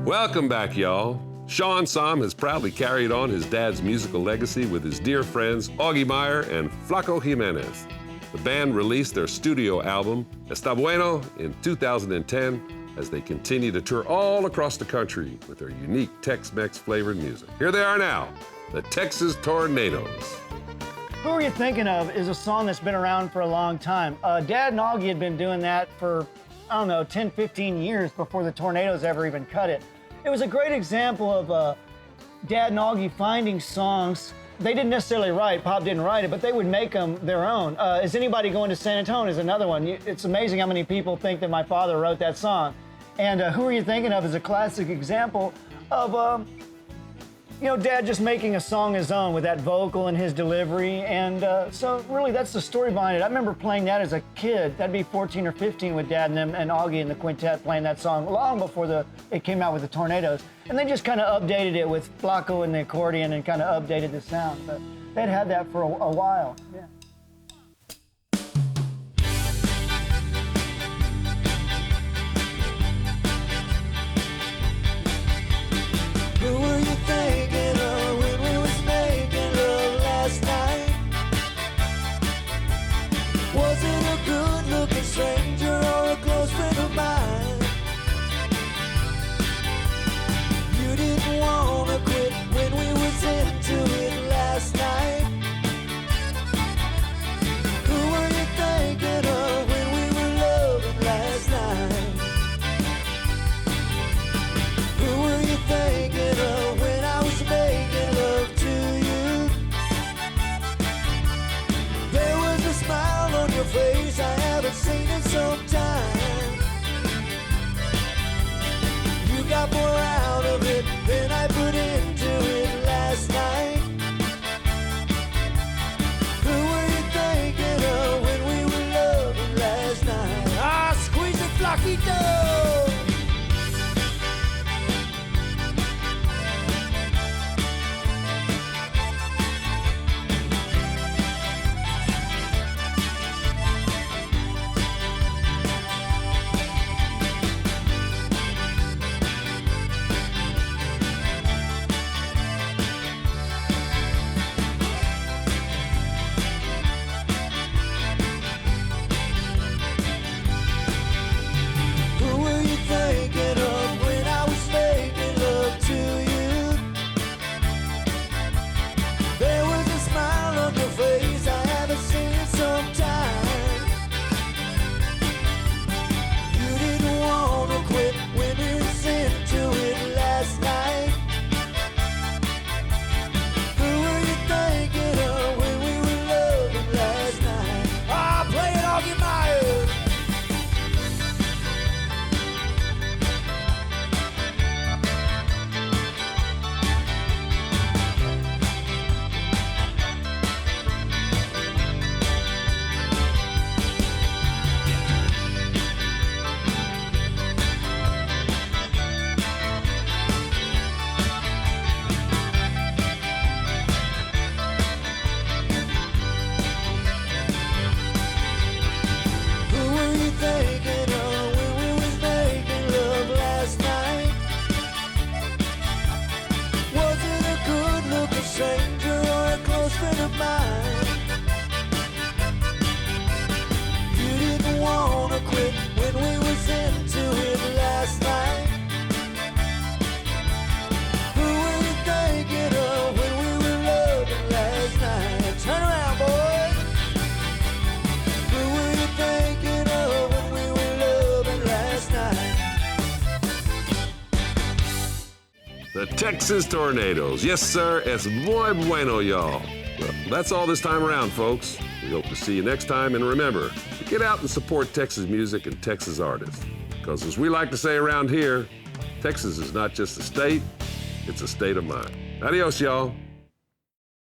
Welcome back, y'all. Sean Sam has proudly carried on his dad's musical legacy with his dear friends Augie Meyer and Flaco Jimenez. The band released their studio album, Está Bueno, in 2010 as they continue to tour all across the country with their unique Tex-Mex flavored music. Here they are now, the Texas Tornadoes. Who Are You Thinking Of is a song that's been around for a long time. Dad and Augie had been doing that for, 10, 15 years before the Tornadoes ever even cut it. It was a great example of Dad and Augie finding songs they didn't necessarily write. Pop didn't write it, but they would make them their own. Is Anybody Going to San Antonio is another one. It's amazing how many people think that my father wrote that song. And Who Are You Thinking Of is a classic example of, Dad just making a song his own with that vocal and his delivery. And so really that's the story behind it. I remember playing that as a kid. That'd be 14 or 15 with Dad and them and Augie and the quintet playing that song long before it came out with the Tornadoes. And they just kind of updated it with Flaco and the accordion and kind of updated the sound. But they'd had that for a while. Yeah. Who were you thinking of when we was making love last night? Was it a good-looking stranger or a close friend of mine? You didn't wanna quit when we was into it last night. Who were you thinking of when we were loving last night? Who were you thinking of when I was making love to you? There was a smile on your face I haven't seen in some time. You got more out of it than I put into it last night. Who were you thinking of when we were loving last night? Ah, squeeze it, Flaquito! Stranger or a close friend of mine. You didn't wanna quit when we was into it last night. Who were you thinking of when we were loving last night? Turn around, boy. Who were you thinking of when we were loving last night? The Texas Tornadoes. Yes, sir, es muy bueno, y'all. Well, that's all this time around, folks. We hope to see you next time, and remember, get out and support Texas music and Texas artists. Because as we like to say around here, Texas is not just a state, it's a state of mind. Adios, y'all.